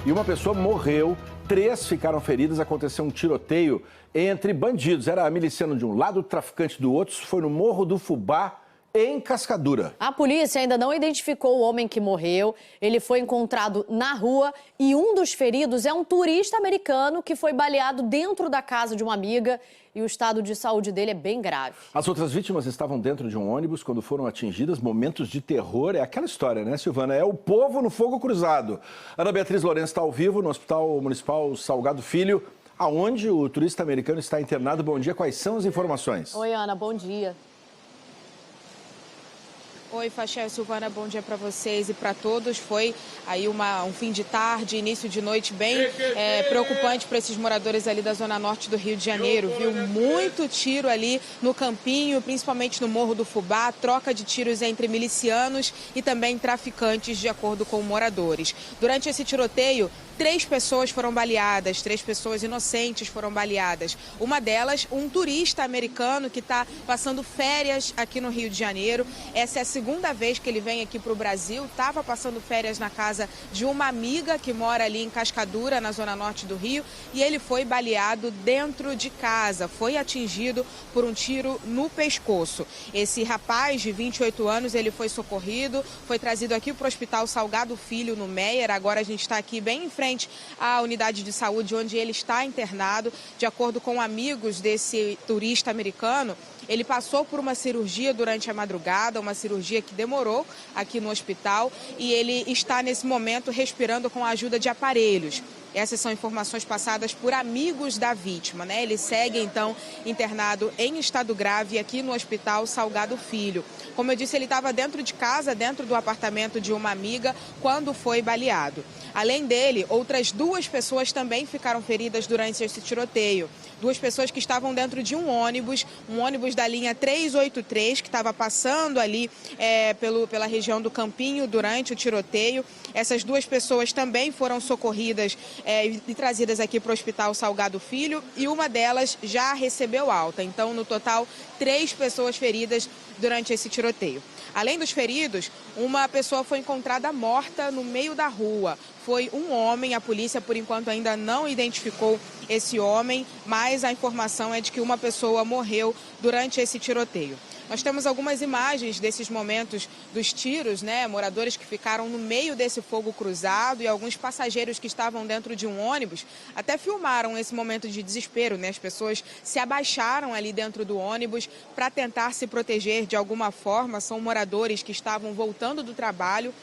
e uma pessoa morreu, 3 ficaram feridas. Aconteceu um tiroteio entre bandidos. Era miliciano de um lado, traficante do outro. Foi no Morro do Fubá, em Cascadura. A polícia ainda não identificou o homem que morreu. Ele foi encontrado na rua e um dos feridos é um turista americano que foi baleado dentro da casa de uma amiga e o estado de saúde dele é bem grave. As outras vítimas estavam dentro de um ônibus quando foram atingidas. Momentos de terror. É aquela história, né, Silvana? É o povo no fogo cruzado. Ana Beatriz Lourenço está ao vivo no Hospital Municipal Salgado Filho, aonde o turista americano está internado. Bom dia, quais são as informações? Oi, Ana, bom dia. Oi, Fachel e Silvana, bom dia para vocês e para todos. Foi aí um fim de tarde, início de noite bem preocupante para esses moradores ali da zona norte do Rio de Janeiro. Viu muito tiro ali no Campinho, principalmente no Morro do Fubá, troca de tiros entre milicianos e também traficantes, de acordo com moradores. Durante esse tiroteio, 3 pessoas foram baleadas, 3 pessoas inocentes foram baleadas. Uma delas, um turista americano que está passando férias aqui no Rio de Janeiro. Essa é a segunda vez que ele vem aqui para o Brasil. Estava passando férias na casa de uma amiga que mora ali em Cascadura, na zona norte do Rio. E ele foi baleado dentro de casa. Foi atingido por um tiro no pescoço. Esse rapaz de 28 anos, ele foi socorrido, foi trazido aqui para o Hospital Salgado Filho, no Meier. Agora a gente está aqui bem em frente à unidade de saúde onde ele está internado. De acordo com amigos desse turista americano, ele passou por uma cirurgia durante a madrugada, uma cirurgia que demorou aqui no hospital, e ele está nesse momento respirando com a ajuda de aparelhos. Essas são informações passadas por amigos da vítima, né? Ele segue, então, internado em estado grave aqui no Hospital Salgado Filho. Como eu disse, ele estava dentro de casa, dentro do apartamento de uma amiga, quando foi baleado. Além dele, outras 2 pessoas também ficaram feridas durante esse tiroteio. 2 pessoas que estavam dentro de um ônibus da linha 383, que estava passando ali pela região do Campinho durante o tiroteio. Essas 2 pessoas também foram socorridas e trazidas aqui para o Hospital Salgado Filho, e uma delas já recebeu alta. Então, no total, 3 pessoas feridas durante esse tiroteio. Além dos feridos, uma pessoa foi encontrada morta no meio da rua. Foi um homem, a polícia, por enquanto, ainda não identificou esse homem, mas a informação é de que uma pessoa morreu durante esse tiroteio. Nós temos algumas imagens desses momentos dos tiros, né? Moradores que ficaram no meio desse fogo cruzado e alguns passageiros que estavam dentro de um ônibus até filmaram esse momento de desespero, né? As pessoas se abaixaram ali dentro do ônibus para tentar se proteger de alguma forma. São moradores que estavam voltando do trabalho.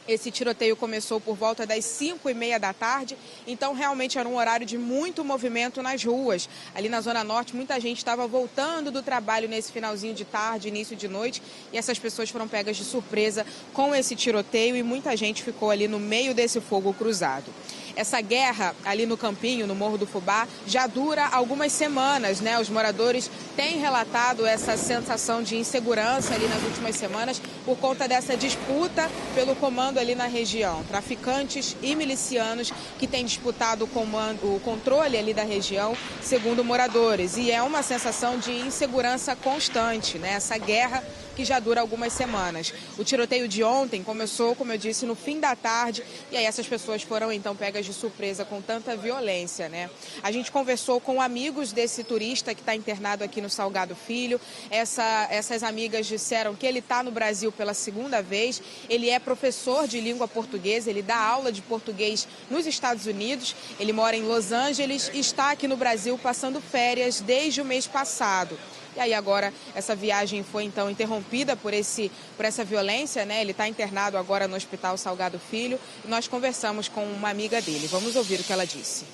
Esse tiroteio começou por volta das 5h30 da tarde, então realmente era um horário de muito movimento nas ruas. Ali na Zona Norte, muita gente estava voltando do trabalho nesse finalzinho de tarde, início de noite, e essas pessoas foram pegas de surpresa com esse tiroteio e muita gente ficou ali no meio desse fogo cruzado. Essa guerra ali no Campinho, no Morro do Fubá, já dura algumas semanas, né? Os moradores têm relatado essa sensação de insegurança ali nas últimas semanas por conta dessa disputa pelo comando ali na região. Traficantes e milicianos que têm disputado o controle ali da região, segundo moradores. E é uma sensação de insegurança constante, né? Essa guerra que já dura algumas semanas. O tiroteio de ontem começou, como eu disse, no fim da tarde, e aí essas pessoas foram então pegas de surpresa com tanta violência, né? A gente conversou com amigos desse turista que está internado aqui no Salgado Filho. Essas amigas disseram que ele está no Brasil pela segunda vez. Ele é professor de língua portuguesa, ele dá aula de português nos Estados Unidos. Ele mora em Los Angeles e está aqui no Brasil passando férias desde o mês passado. E aí agora essa viagem foi então interrompida por essa violência, né? Ele está internado agora no Hospital Salgado Filho e nós conversamos com uma amiga dele. Vamos ouvir o que ela disse.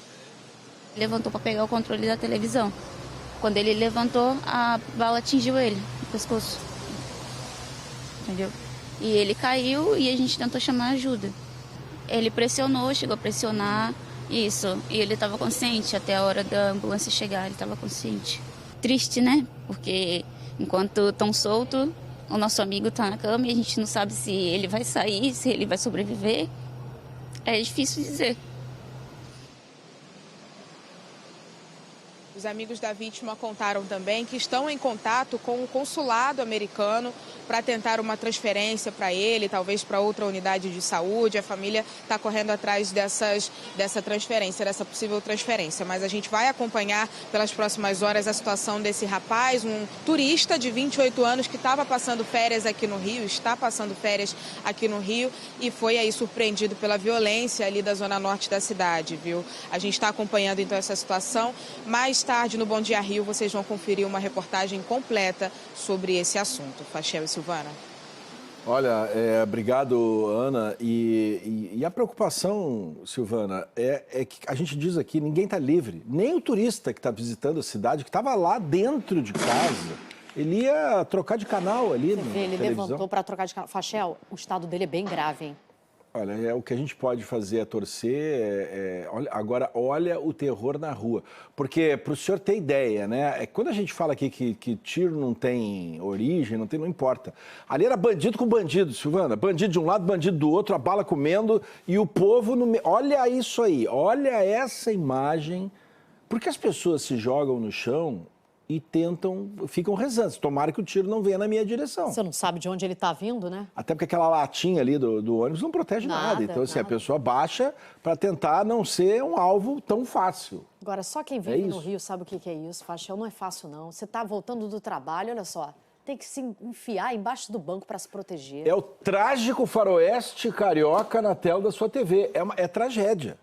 Levantou para pegar o controle da televisão. Quando ele levantou, a bala atingiu ele no pescoço. Entendeu? E ele caiu e a gente tentou chamar ajuda. Ele pressionou, chegou a pressionar, isso. E ele estava consciente até a hora da ambulância chegar, ele estava consciente. Triste, né? Porque enquanto estão soltos, o nosso amigo está na cama e a gente não sabe se ele vai sair, se ele vai sobreviver. É difícil dizer. Os amigos da vítima contaram também que estão em contato com o consulado americano para tentar uma transferência para ele, talvez para outra unidade de saúde. A família está correndo atrás dessa transferência, dessa possível transferência. Mas a gente vai acompanhar pelas próximas horas a situação desse rapaz, um turista de 28 anos que estava passando férias aqui no Rio, está passando férias aqui no Rio e foi aí surpreendido pela violência ali da zona norte da cidade, viu? A gente está acompanhando então essa situação. Mais tarde, no Bom Dia Rio, vocês vão conferir uma reportagem completa sobre esse assunto. Fachel e Silvana. Olha, obrigado, Ana. E a preocupação, Silvana, é que a gente diz aqui, ninguém está livre. Nem o turista que está visitando a cidade, que estava lá dentro de casa, ele ia trocar de canal ali na Ele televisão. levantou para trocar de canal. Fachel, o estado dele é bem grave, hein? Olha, o que a gente pode fazer é torcer. Olha o terror na rua. Porque, para o senhor ter ideia, né? Quando a gente fala aqui que tiro não tem origem, não importa. Ali era bandido com bandido, Silvana. Bandido de um lado, bandido do outro, a bala comendo e o povo no meio. Olha isso aí, olha essa imagem. Porque as pessoas se jogam no chão e ficam rezando. Tomara que o tiro não venha na minha direção. Você não sabe de onde ele está vindo, né? Até porque aquela latinha ali do ônibus não protege nada. Então, assim, a pessoa baixa para tentar não ser um alvo tão fácil. Agora, só quem vive no Rio sabe o que é isso, Fachel. Não é fácil, não. Você está voltando do trabalho, olha só. Tem que se enfiar embaixo do banco para se proteger. É o trágico faroeste carioca na tela da sua TV. É tragédia.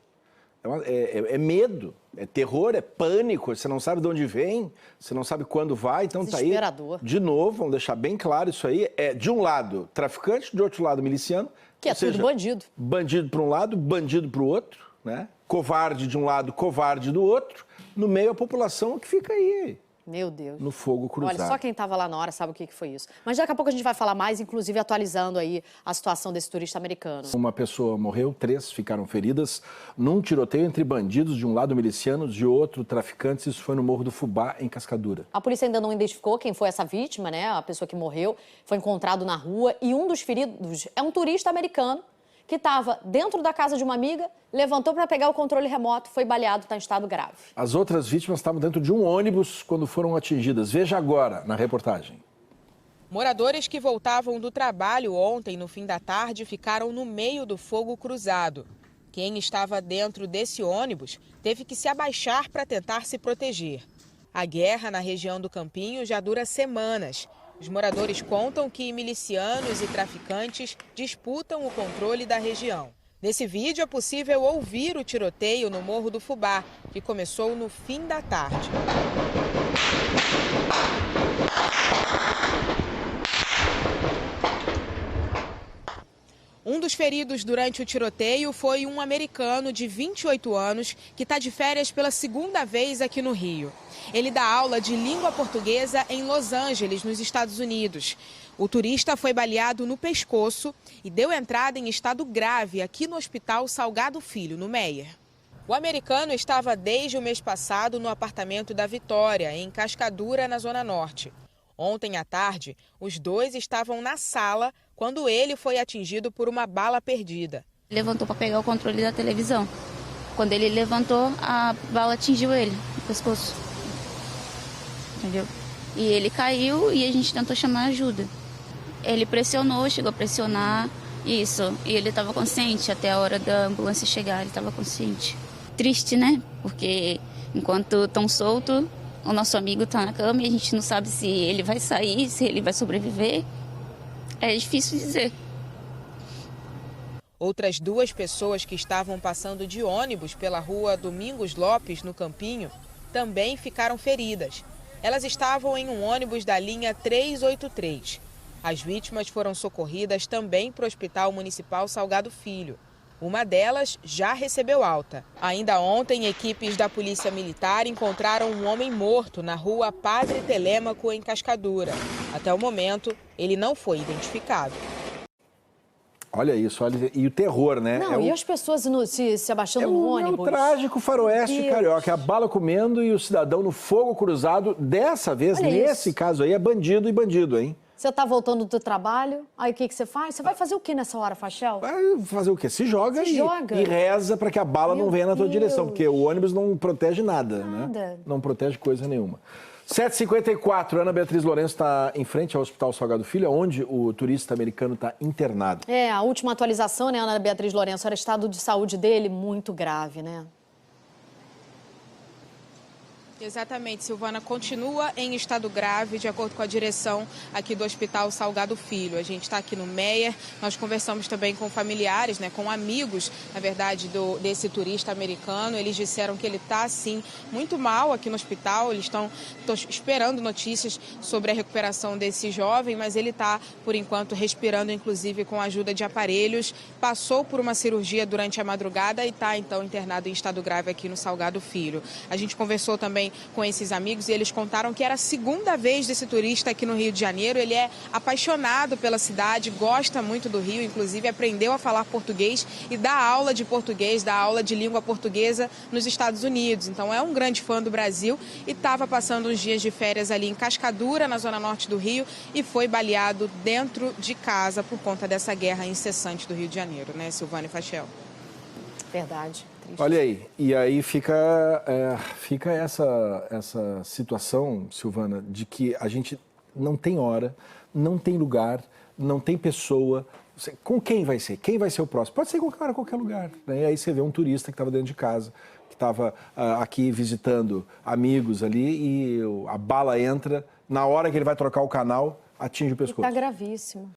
É medo, é terror, é pânico, você não sabe de onde vem, você não sabe quando vai, então tá aí. De novo, vamos deixar bem claro isso aí, de um lado traficante, de outro lado miliciano. Que é tudo bandido. Bandido para um lado, bandido para o outro, né? Covarde de um lado, covarde do outro, no meio a população que fica aí. Meu Deus. No fogo cruzado. Olha, só quem estava lá na hora sabe o que foi isso. Mas daqui a pouco a gente vai falar mais, inclusive atualizando aí a situação desse turista americano. Uma pessoa morreu, 3 ficaram feridas num tiroteio entre bandidos, de um lado milicianos, de outro traficantes. Isso foi no Morro do Fubá, em Cascadura. A polícia ainda não identificou quem foi essa vítima, né? A pessoa que morreu foi encontrado na rua e um dos feridos é um turista americano que estava dentro da casa de uma amiga, levantou para pegar o controle remoto, foi baleado, está em estado grave. As outras vítimas estavam dentro de um ônibus quando foram atingidas. Veja agora na reportagem. Moradores que voltavam do trabalho ontem, no fim da tarde, ficaram no meio do fogo cruzado. Quem estava dentro desse ônibus teve que se abaixar para tentar se proteger. A guerra na região do Campinho já dura semanas. Os moradores contam que milicianos e traficantes disputam o controle da região. Nesse vídeo é possível ouvir o tiroteio no Morro do Fubá, que começou no fim da tarde. Um dos feridos durante o tiroteio foi um americano de 28 anos que está de férias pela segunda vez aqui no Rio. Ele dá aula de língua portuguesa em Los Angeles, nos Estados Unidos. O turista foi baleado no pescoço e deu entrada em estado grave aqui no Hospital Salgado Filho, no Meier. O americano estava desde o mês passado no apartamento da Vitória, em Cascadura, na Zona Norte. Ontem à tarde, os dois estavam na sala quando ele foi atingido por uma bala perdida. Levantou para pegar o controle da televisão. Quando ele levantou, a bala atingiu ele no pescoço. Entendeu? E ele caiu e a gente tentou chamar ajuda. Ele pressionou, chegou a pressionar, isso. E ele estava consciente até a hora da ambulância chegar, ele estava consciente. Triste, né? Porque enquanto estão soltos, o nosso amigo está na cama e a gente não sabe se ele vai sair, se ele vai sobreviver. É difícil dizer. Outras 2 pessoas que estavam passando de ônibus pela rua Domingos Lopes, no Campinho, também ficaram feridas. Elas estavam em um ônibus da linha 383. As vítimas foram socorridas também para o Hospital Municipal Salgado Filho. Uma delas já recebeu alta. Ainda ontem, equipes da Polícia Militar encontraram um homem morto na rua Padre Telêmaco, em Cascadura. Até o momento, ele não foi identificado. Olha isso, olha, e o terror, né? Não, e as pessoas se abaixando no ônibus? É o trágico faroeste carioca, a bala comendo e o cidadão no fogo cruzado. Dessa vez, nesse caso aí, é bandido e bandido, hein? Você tá voltando do trabalho, aí o que você faz? Você vai fazer o que nessa hora, Fachel? Vai fazer o quê? Se joga, joga. E reza para que a bala não venha na tua direção, porque o ônibus não protege nada, né? Nada. Não protege coisa nenhuma. 7h54, Ana Beatriz Lourenço está em frente ao Hospital Salgado Filho, onde o turista americano está internado. A última atualização, né, Ana Beatriz Lourenço, era o estado de saúde dele muito grave, né? Exatamente, Silvana, continua em estado grave, de acordo com a direção aqui do Hospital Salgado Filho. A gente está aqui no Meier, nós conversamos também com familiares, né, com amigos, na verdade, desse turista americano. Eles disseram que ele está, sim, muito mal aqui no hospital. Eles estão esperando notícias sobre a recuperação desse jovem, mas ele está, por enquanto, respirando, inclusive, com a ajuda de aparelhos. Passou por uma cirurgia durante a madrugada e está, então, internado em estado grave aqui no Salgado Filho. A gente conversou também com esses amigos e eles contaram que era a segunda vez desse turista aqui no Rio de Janeiro. Ele é apaixonado pela cidade, gosta muito do Rio, inclusive aprendeu a falar português e dá aula de português, dá aula de língua portuguesa nos Estados Unidos. Então é um grande fã do Brasil e estava passando uns dias de férias ali em Cascadura, na zona norte do Rio, e foi baleado dentro de casa por conta dessa guerra incessante do Rio de Janeiro, né, Silvana e Fachel? Verdade. Triste. Olha aí, e aí fica essa situação, Silvana, de que a gente não tem hora, não tem lugar, não tem pessoa. Com quem vai ser? Quem vai ser o próximo? Pode ser qualquer hora, qualquer lugar. Né? E aí você vê um turista que estava dentro de casa, que estava aqui visitando amigos ali, e a bala entra, na hora que ele vai trocar o canal, atinge o pescoço. Está gravíssimo.